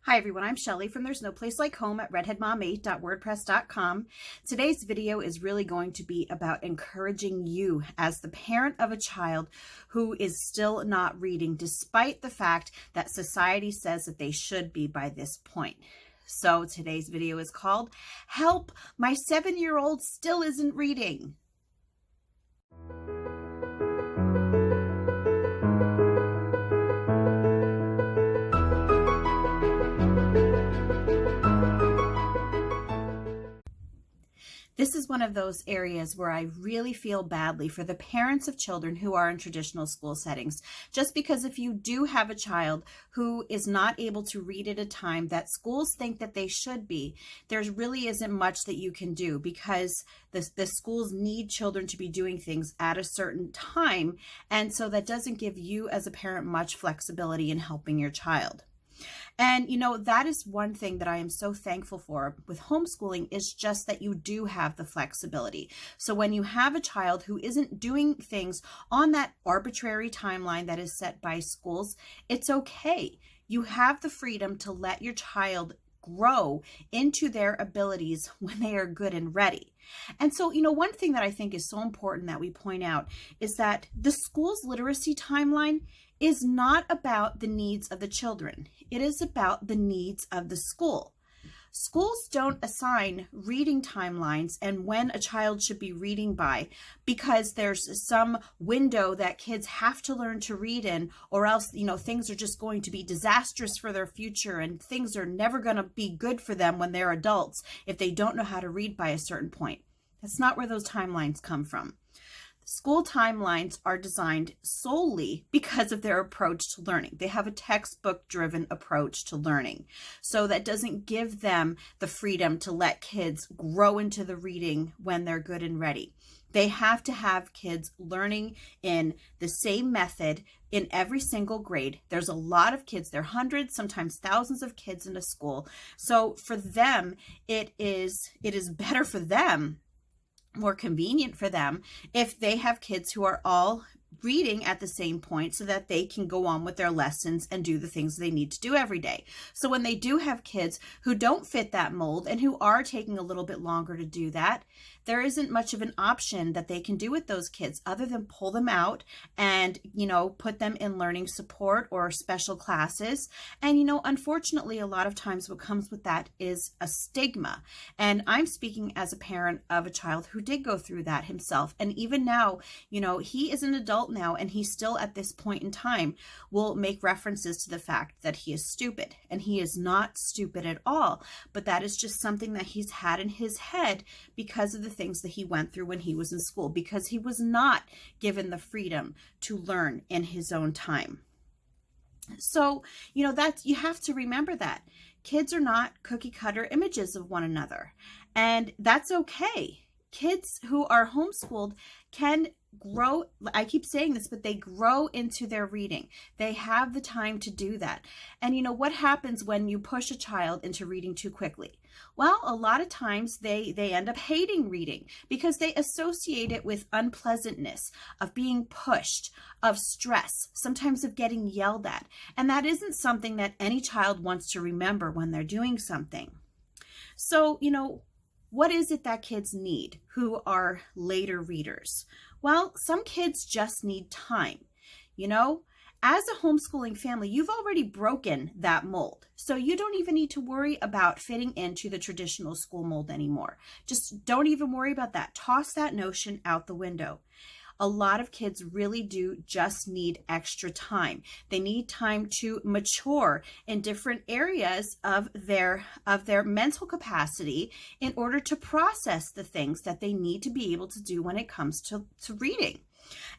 Hi everyone, I'm Shelly from There's No Place Like Home at redheadmom8.wordpress.com. Today's video is really going to be about encouraging you as the parent of a child who is still not reading, despite the fact that society says that they should be by this point. So today's video is called, Help, My 7-year-old Still Isn't Reading. This is one of those areas where I really feel badly for the parents of children who are in traditional school settings. Just because if you do have a child who is not able to read at a time that schools think that they should be, there really isn't much that you can do because the schools need children to be doing things at a certain time. And so that doesn't give you as a parent much flexibility in helping your child. And, that is one thing that I am so thankful for with homeschooling is just that you do have the flexibility. So when you have a child who isn't doing things on that arbitrary timeline that is set by schools, it's okay. You have the freedom to let your child grow into their abilities when they are good and ready. And so, one thing that I think is so important that we point out is that the school's literacy timeline is not about the needs of the children. It is about the needs of the school. Schools don't assign reading timelines and when a child should be reading by because there's some window that kids have to learn to read in, or else, things are just going to be disastrous for their future and things are never going to be good for them when they're adults if they don't know how to read by a certain point. That's not where those timelines come from. School timelines are designed solely because of their approach to learning. They have a textbook-driven approach to learning. So that doesn't give them the freedom to let kids grow into the reading when they're good and ready. They have to have kids learning in the same method in every single grade. There's a lot of kids. There are hundreds, sometimes thousands of kids in a school. So for them, it is better for them, more convenient for them if they have kids who are all reading at the same point so that they can go on with their lessons and do the things they need to do every day. So when they do have kids who don't fit that mold and who are taking a little bit longer to do that, there isn't much of an option that they can do with those kids other than pull them out and, put them in learning support or special classes. And, unfortunately, a lot of times what comes with that is a stigma. And I'm speaking as a parent of a child who did go through that himself. And even now, he is an adult now, and he still at this point in time will make references to the fact that he is stupid. And he is not stupid at all. But that is just something that he's had in his head because of the things that he went through when he was in school, because he was not given the freedom to learn in his own time. So, that's, you have to remember that kids are not cookie cutter images of one another, and that's okay. Kids who are homeschooled can grow, I keep saying this, but they grow into their reading. They have the time to do that. And what happens when you push a child into reading too quickly? Well, a lot of times they end up hating reading because they associate it with unpleasantness, of being pushed, of stress, sometimes of getting yelled at. And that isn't something that any child wants to remember when they're doing something. So, what is it that kids need who are later readers? Well, some kids just need time. As a homeschooling family, you've already broken that mold. So you don't even need to worry about fitting into the traditional school mold anymore. Just don't even worry about that. Toss that notion out the window. A lot of kids really do just need extra time. They need time to mature in different areas of their mental capacity in order to process the things that they need to be able to do when it comes to reading.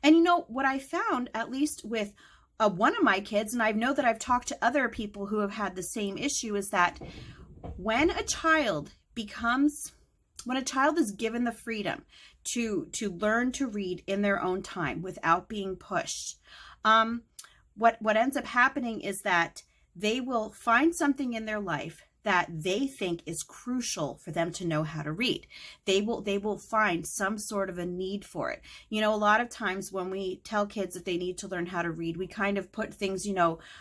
And what I found, at least with one of my kids, and I know that I've talked to other people who have had the same issue, is that when a child is given the freedom to learn to read in their own time without being pushed, what ends up happening is that they will find something in their life that they think is crucial for them to know how to read. They will find some sort of a need for it. A lot of times when we tell kids that they need to learn how to read, we kind of put things,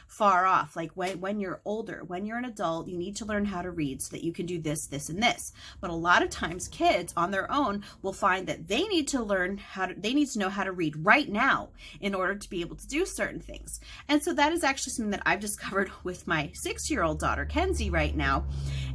far off. Like when you're older, when you're an adult, you need to learn how to read so that you can do this, this, and this. But a lot of times kids on their own will find that they need to know how to read right now in order to be able to do certain things. And so that is actually something that I've discovered with my 6-year-old daughter, Kenzie, right now,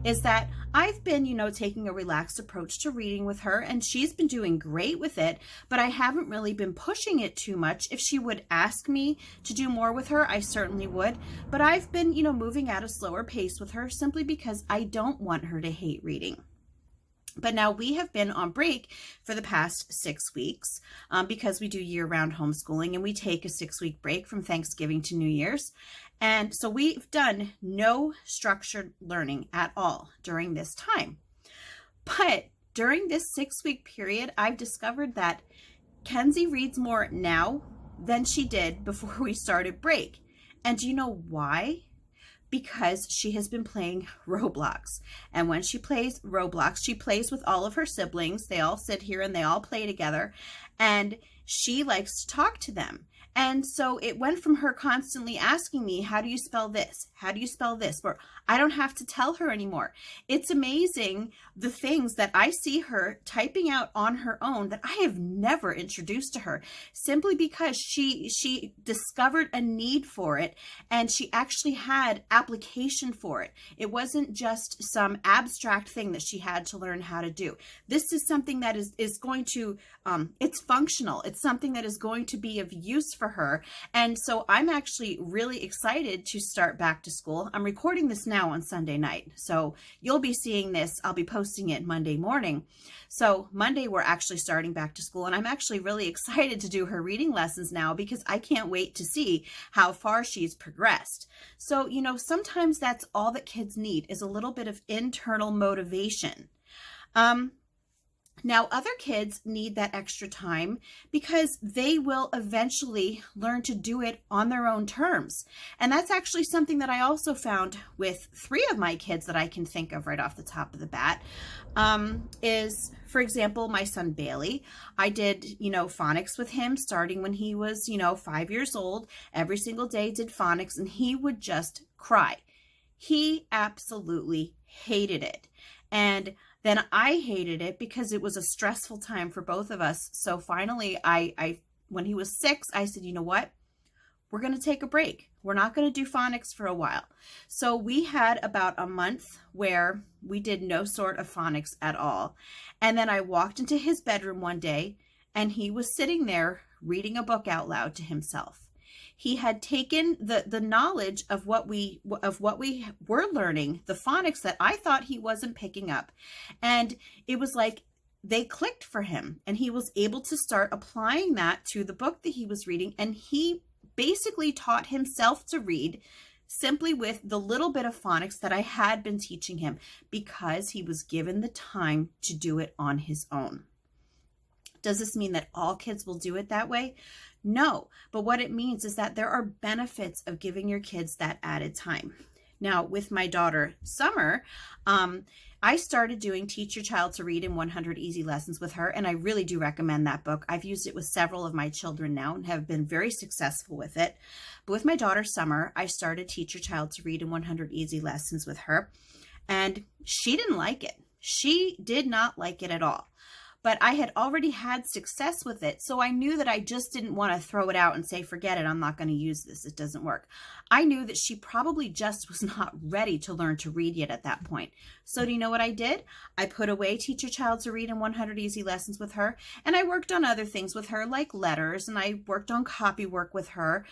is that I've been, taking a relaxed approach to reading with her, and she's been doing great with it, but I haven't really been pushing it too much. If she would ask me to do more with her, I certainly would, but I've been, moving at a slower pace with her simply because I don't want her to hate reading. But now we have been on break for the past 6 weeks because we do year-round homeschooling, and we take a 6-week break from Thanksgiving to New Year's. And so we've done no structured learning at all during this time. But during this 6-week period, I've discovered that Kenzie reads more now than she did before we started break. And do you know why? Because she has been playing Roblox. And when she plays Roblox, she plays with all of her siblings. They all sit here and they all play together. And she likes to talk to them. And so it went from her constantly asking me, how do you spell this? How do you spell this? Where I don't have to tell her anymore. It's amazing the things that I see her typing out on her own that I have never introduced to her, simply because she discovered a need for it, and she actually had application for it. It wasn't just some abstract thing that she had to learn how to do. This is something that is going to, it's functional. It's something that is going to be of use for her. And so I'm actually really excited to start back to school. I'm recording this now on Sunday night, so you'll be seeing this. I'll be posting it Monday morning. So Monday we're actually starting back to school, and I'm actually really excited to do her reading lessons now because I can't wait to see how far she's progressed. So, sometimes that's all that kids need, is a little bit of internal motivation. Now, other kids need that extra time because they will eventually learn to do it on their own terms. And that's actually something that I also found with 3 of my kids that I can think of right off the top of the bat, is, for example, my son Bailey. I did, phonics with him starting when he was, 5 years old. Every single day did phonics, and he would just cry. He absolutely hated it. And then I hated it because it was a stressful time for both of us. So finally, I when he was 6, I said, you know what? We're going to take a break. We're not going to do phonics for a while. So we had about a month where we did no sort of phonics at all. And then I walked into his bedroom one day, and he was sitting there reading a book out loud to himself. He had taken the knowledge of what we were learning, the phonics that I thought he wasn't picking up. And it was like they clicked for him, and he was able to start applying that to the book that he was reading. And he basically taught himself to read simply with the little bit of phonics that I had been teaching him, because he was given the time to do it on his own. Does this mean that all kids will do it that way? No, but what it means is that there are benefits of giving your kids that added time. Now, with my daughter, Summer, I started doing Teach Your Child to Read in 100 Easy Lessons with her, and I really do recommend that book. I've used it with several of my children now and have been very successful with it. But with my daughter, Summer, I started Teach Your Child to Read in 100 Easy Lessons with her, and she didn't like it. She did not like it at all. But I had already had success with it, so I knew that I just didn't want to throw it out and say, forget it, I'm not going to use this, it doesn't work. I knew that she probably just was not ready to learn to read yet at that point. So do you know what I did? I put away Teach Your Child to Read in 100 Easy Lessons with her, and I worked on other things with her, like letters, and I worked on copy work with her.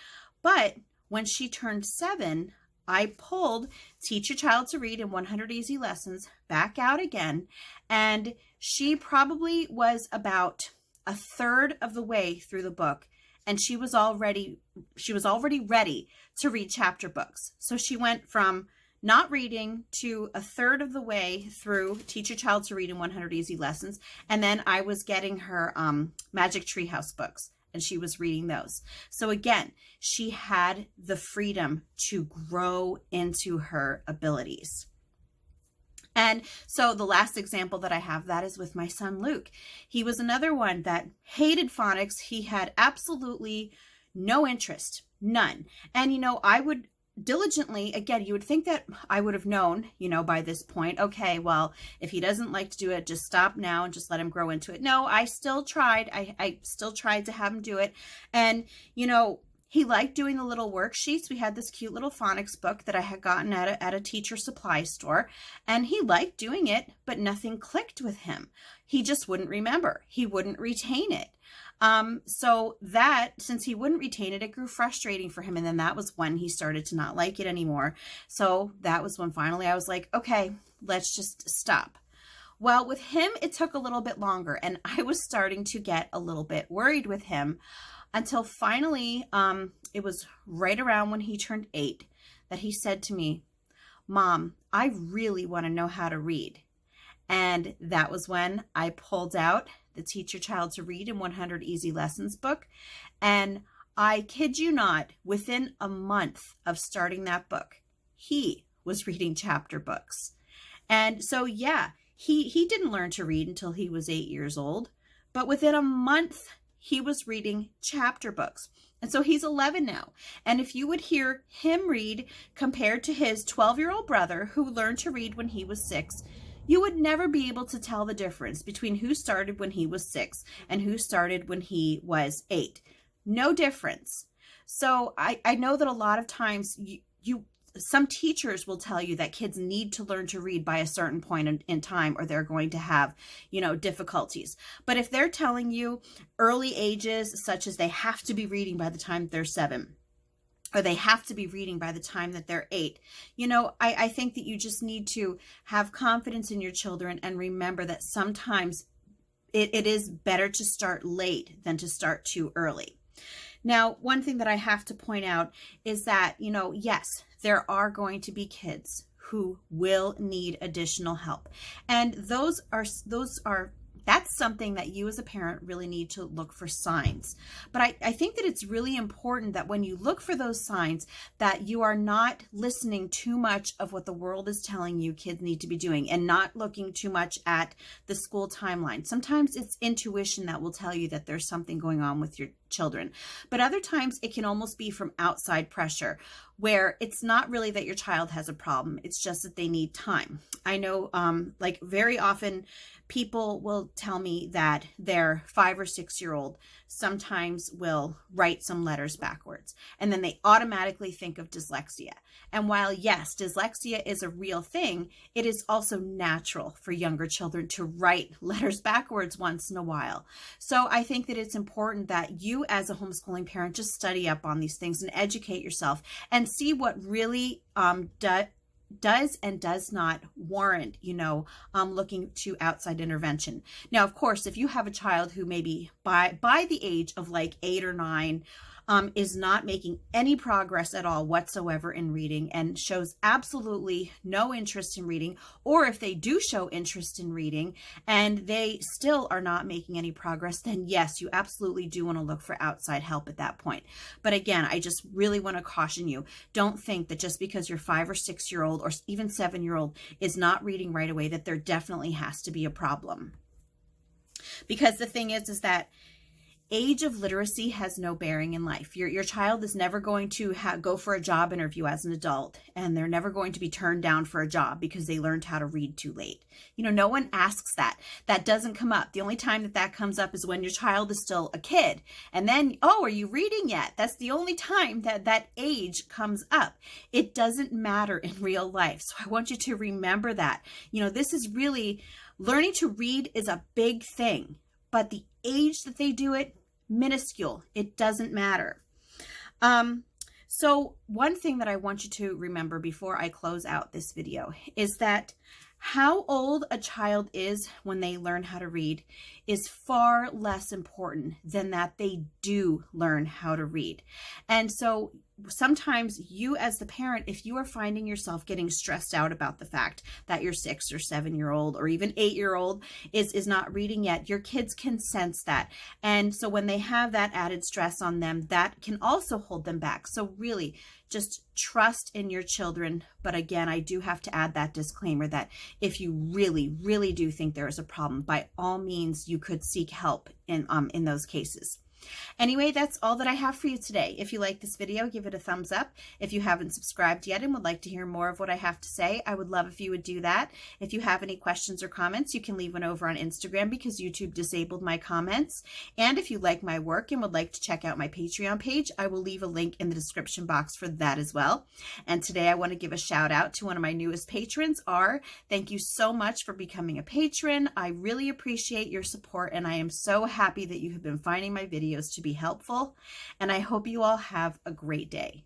But when she turned 7, I pulled Teach Your Child to Read in 100 Easy Lessons back out again, and she probably was about a third of the way through the book, and she was already ready to read chapter books. So she went from not reading to a third of the way through Teach Your Child to Read in 100 Easy Lessons, and then I was getting her Magic Treehouse books, and she was reading those. So again, she had the freedom to grow into her abilities. And so the last example that I have that is with my son, Luke. He was another one that hated phonics. He had absolutely no interest, none. And, I would diligently, again, you would think that I would have known, by this point, okay, well, if he doesn't like to do it, just stop now and just let him grow into it. No, I still tried. I still tried to have him do it. And, he liked doing the little worksheets. We had this cute little phonics book that I had gotten at a teacher supply store, and he liked doing it, but nothing clicked with him. He just wouldn't remember. He wouldn't retain it. So that, since he wouldn't retain it, it grew frustrating for him. And then that was when he started to not like it anymore. So that was when finally I was like, okay, let's just stop. Well, with him, it took a little bit longer, and I was starting to get a little bit worried with him until finally, it was right around when he turned 8 that he said to me, "Mom, I really want to know how to read." And that was when I pulled out the Teach Your Child to Read in 100 Easy Lessons book. And I kid you not, within a month of starting that book, he was reading chapter books. And so, yeah, he didn't learn to read until he was 8 years old, but within a month, he was reading chapter books. And so he's 11 now. And if you would hear him read compared to his 12-year-old brother who learned to read when he was 6, you would never be able to tell the difference between who started when he was 6 and who started when he was 8. No difference. So I know that a lot of times some teachers will tell you that kids need to learn to read by a certain point in time, or they're going to have, difficulties. But if they're telling you early ages, such as they have to be reading by the time they're 7, or they have to be reading by the time that they're 8, I think that you just need to have confidence in your children and remember that sometimes it is better to start late than to start too early. Now, one thing that I have to point out is that, yes, there are going to be kids who will need additional help. And that's something that you as a parent really need to look for signs. But I think that it's really important that when you look for those signs, that you are not listening too much of what the world is telling you kids need to be doing, and not looking too much at the school timeline. Sometimes it's intuition that will tell you that there's something going on with your children. But other times it can almost be from outside pressure, where it's not really that your child has a problem. It's just that they need time. I know, very often people will tell me that their 5 or 6-year-old sometimes will write some letters backwards, and then they automatically think of dyslexia. And while, yes, dyslexia is a real thing, it is also natural for younger children to write letters backwards once in a while. So I think that it's important that you as a homeschooling parent just study up on these things and educate yourself and see what really does and does not warrant, looking to outside intervention. Now, of course, if you have a child who maybe by the age of like 8 or 9 is not making any progress at all whatsoever in reading and shows absolutely no interest in reading, or if they do show interest in reading and they still are not making any progress, then yes, you absolutely do want to look for outside help at that point. But again, I just really want to caution you, don't think that just because your 5 or 6-year-old or even 7-year-old is not reading right away, that there definitely has to be a problem. Because the thing is that age of literacy has no bearing in life. Your child is never going to go for a job interview as an adult, and they're never going to be turned down for a job because they learned how to read too late. No one asks that. That doesn't come up. The only time that comes up is when your child is still a kid. And then, oh, are you reading yet? That's the only time that age comes up. It doesn't matter in real life. So I want you to remember that. This is really, learning to read is a big thing, but the age that they do it, minuscule. It doesn't matter. So one thing that I want you to remember before I close out this video is that how old a child is when they learn how to read is far less important than that they do learn how to read. And so sometimes you as the parent, if you are finding yourself getting stressed out about the fact that your 6 or 7-year-old or even 8-year-old is not reading yet, your kids can sense that. And so when they have that added stress on them, that can also hold them back. So really, just trust in your children. But again, I do have to add that disclaimer that if you really, really do think there is a problem, by all means, you could seek help in those cases. Anyway, that's all that I have for you today. If you like this video, give it a thumbs up. If you haven't subscribed yet and would like to hear more of what I have to say, I would love if you would do that. If you have any questions or comments, you can leave one over on Instagram because YouTube disabled my comments. And if you like my work and would like to check out my Patreon page, I will leave a link in the description box for that as well. And today I want to give a shout out to one of my newest patrons, R. Thank you so much for becoming a patron. I really appreciate your support, and I am so happy that you have been finding my videos to be helpful, and I hope you all have a great day.